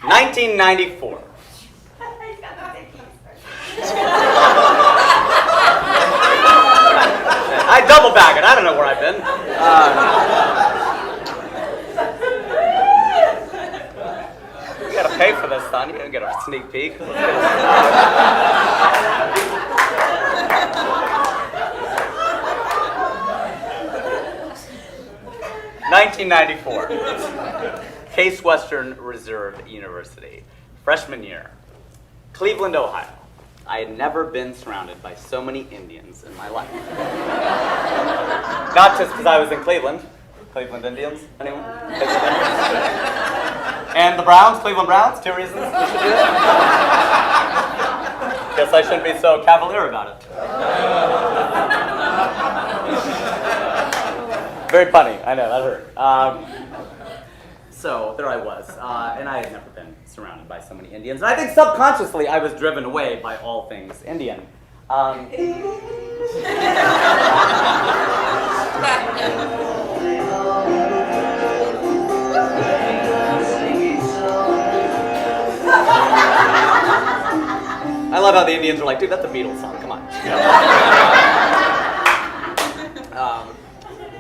1994. I double bag it. I don't know where I've been. You gotta pay for this, son. You gotta get a sneak peek. 1994. Case Western Reserve University. Freshman year. Cleveland, Ohio. I had never been surrounded by so many Indians in my life. Not just because I was in Cleveland. Cleveland Indians? Anyone? Cleveland Indians? And the Browns, Cleveland Browns, 2 reasons we should do it. Guess I shouldn't be so cavalier about it. Very funny, I know, that hurt. So there I was, and I had never been surrounded by so many Indians. And I think subconsciously I was driven away by all things Indian. I love how the Indians are like, dude, that's a Beatles song, come on.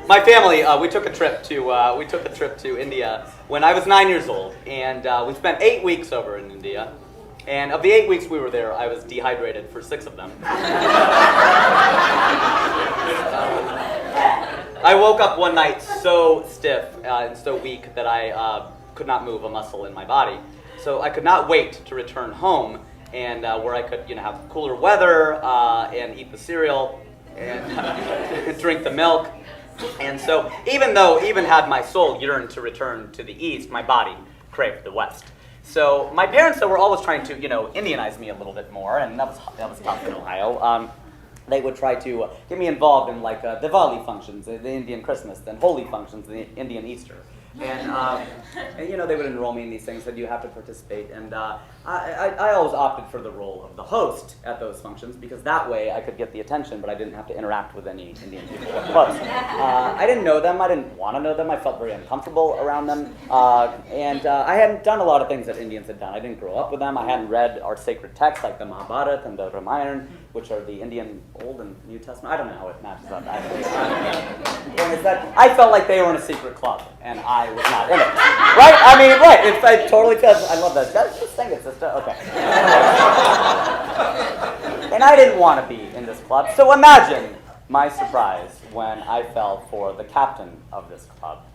My family, we took a trip to India when I was 9 years old, and we spent 8 weeks over in India. And of the 8 weeks we were there, I was dehydrated for 6 of them. I woke up one night so stiff and so weak that I could not move a muscle in my body. So I could not wait to return home, and where I could, have cooler weather and eat the cereal and drink the milk. And so, even had my soul yearned to return to the East, my body craved the West. So my parents, were always trying to, Indianize me a little bit more, and that was tough in Ohio. They would try to get me involved in like Diwali functions, the Indian Christmas, then holy functions, the Indian Easter. And they would enroll me in these things that you have to participate. And I always opted for the role of the host at those functions because that way I could get the attention, but I didn't have to interact with any Indian people up close. I didn't know them. I didn't want to know them. I felt very uncomfortable around them. And I hadn't done a lot of things that Indians had done. I didn't grow up with them. I hadn't read our sacred texts like the Mahabharata and the Ramayana, which are the Indian Old and New Testament. I don't know how it matches up. The point is that I felt like they were in a secret club, and I was not in it. Right? I mean, right. I totally felt, I love that. Just sing it, sister. Okay. And I didn't want to be in this club. So imagine my surprise when I fell for the captain of this club.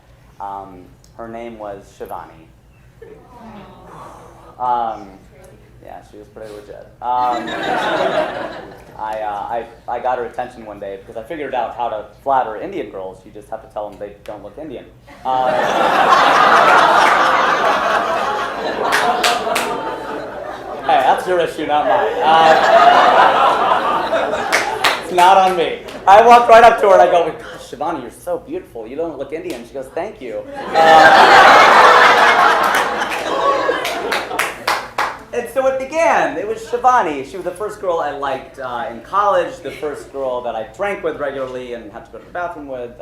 Her name was Shivani. Yeah, she was pretty legit. I got her attention one day because I figured out how to flatter Indian girls. You just have to tell them they don't look Indian. Hey, that's your issue, not mine. It's not on me. I walked right up to her and I go, gosh, Shivani, you're so beautiful. You don't look Indian. She goes, thank you. And so it began. It was Shivani. She was the first girl I liked in college, the first girl that I drank with regularly and had to go to the bathroom with,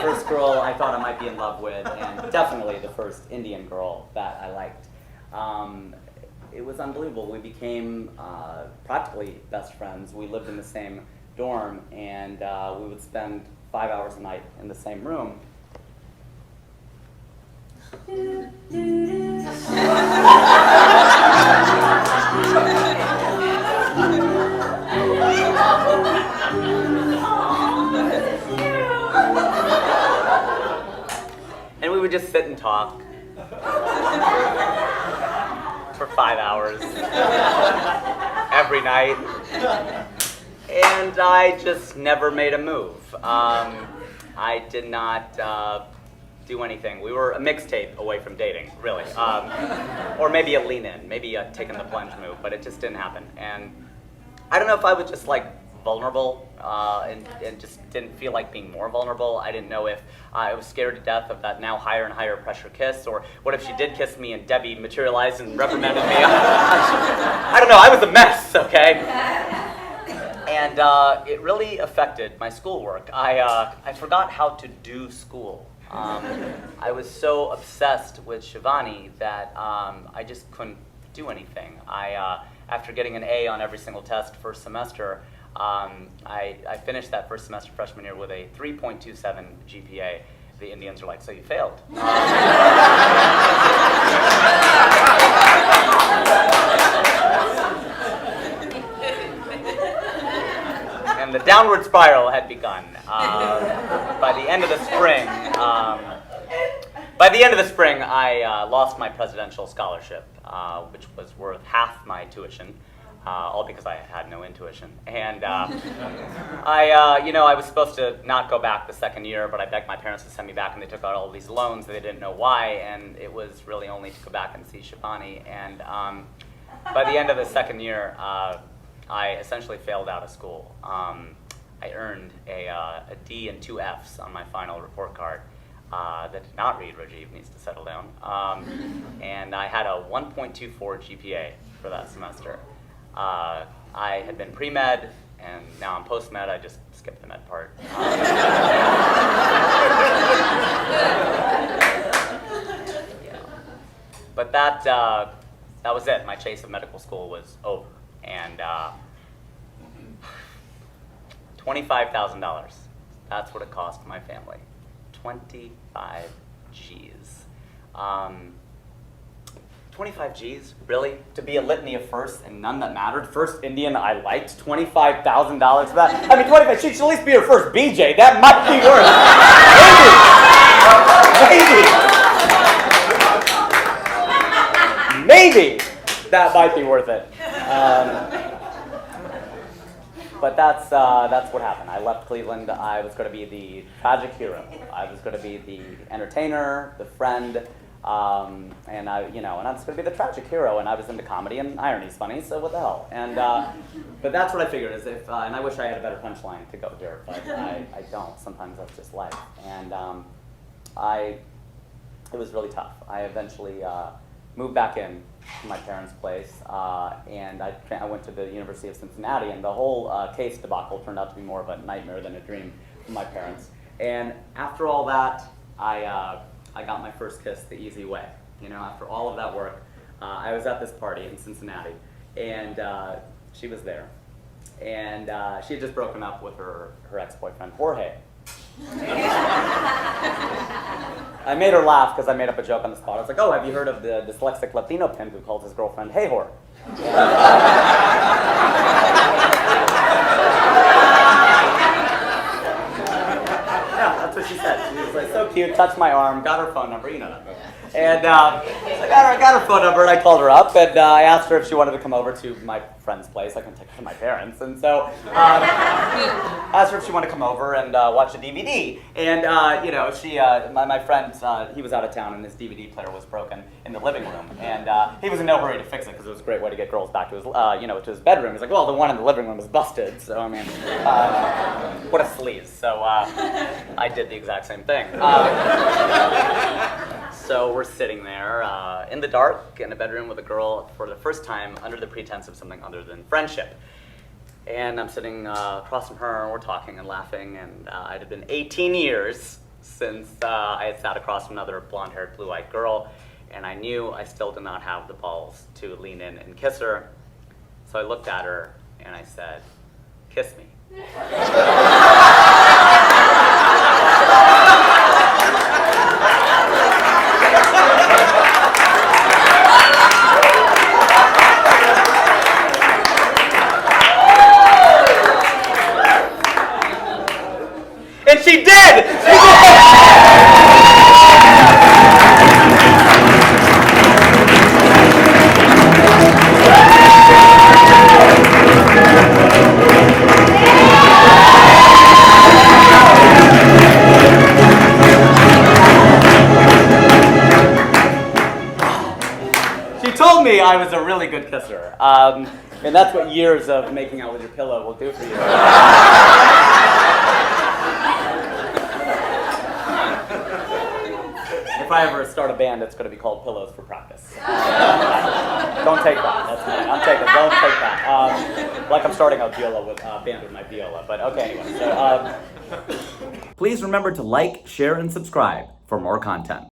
first girl I thought I might be in love with, and definitely the first Indian girl that I liked. It was unbelievable. We became practically best friends. We lived in the same dorm, and we would spend 5 hours a night in the same room. And we would just sit and talk for 5 hours every night. And I just never made a move. I did not do anything. We were a mixtape away from dating, really. Or maybe a lean-in, maybe a taking the plunge move, but it just didn't happen. And I don't know if I was just like vulnerable and just didn't feel like being more vulnerable. I didn't know if I was scared to death of that now higher and higher pressure kiss, or what if she did kiss me and Debbie materialized and reprimanded me? I don't know, I was a mess, okay? And it really affected my schoolwork. I forgot how to do school. I was so obsessed with Shivani that I just couldn't do anything. After getting an A on every single test first semester, I finished that first semester freshman year with a 3.27 GPA. The Indians are like, so you failed. And the downward spiral had begun. By the end of the spring, I lost my presidential scholarship, which was worth half my tuition, all because I had no intuition. And I was supposed to not go back the second year, but I begged my parents to send me back, and they took out all these loans. They didn't know why, and it was really only to go back and see Shivani. And by the end of the second year, I essentially failed out of school. I earned a D and 2 Fs on my final report card that did not read Rajiv needs to settle down. And I had a 1.24 GPA for that semester. I had been pre-med, and now I'm post-med. I just skipped the med part. Yeah. But that was it. My chase of medical school was over. And $25,000. That's what it cost my family. 25 G's. 25 G's? Really? To be a litany of firsts and none that mattered? First Indian I liked? $25,000 for that? I mean, 25, she should at least be her first BJ. That might be worth it. Maybe that might be worth it. But that's what happened. I left Cleveland. I was going to be the tragic hero. I was going to be the entertainer, the friend, and I was going to be the tragic hero. And I was into comedy, and irony's funny, so what the hell? And but that's what I figured is if, and I wish I had a better punchline to go here, but I don't. Sometimes that's just life. And it was really tough. I eventually moved back in to my parents' place, and I went to the University of Cincinnati, and the whole case debacle turned out to be more of a nightmare than a dream for my parents. And after all that, I got my first kiss the easy way. After all of that work, I was at this party in Cincinnati, and she was there, and she had just broken up with her ex-boyfriend, Jorge. I made her laugh because I made up a joke on the spot. I was like, oh, have you heard of the dyslexic Latino pimp who calls his girlfriend hey whore? Yeah, that's what she said. She was like, so cute, touched my arm, got her phone number, you know that. And I got her phone number, and I called her up, and I asked her if she wanted to come over to my friend's place. I couldn't take her to my parents, and so asked her if she wanted to come over and watch a DVD. And she, my friend, he was out of town, and his DVD player was broken in the living room, and he was in no hurry to fix it because it was a great way to get girls back to his, to his bedroom. He's like, well, the one in the living room is busted, so I mean, what a sleaze. So I did the exact same thing. So we're sitting there in the dark in a bedroom with a girl for the first time under the pretense of something other than friendship. And I'm sitting across from her, and we're talking and laughing, and it had been 18 years since I had sat across from another blonde-haired, blue-eyed girl, and I knew I still did not have the balls to lean in and kiss her. So I looked at her, and I said, kiss me. And she did! She told me I was a really good kisser. And that's what years of making out with your pillow will do for you. If I ever start a band, it's going to be called Pillows for Practice. Don't take that. That's mine. I'm taking. Don't take that. Like I'm starting a band with my viola. But okay, anyway. So, please remember to like, share, and subscribe. for more content.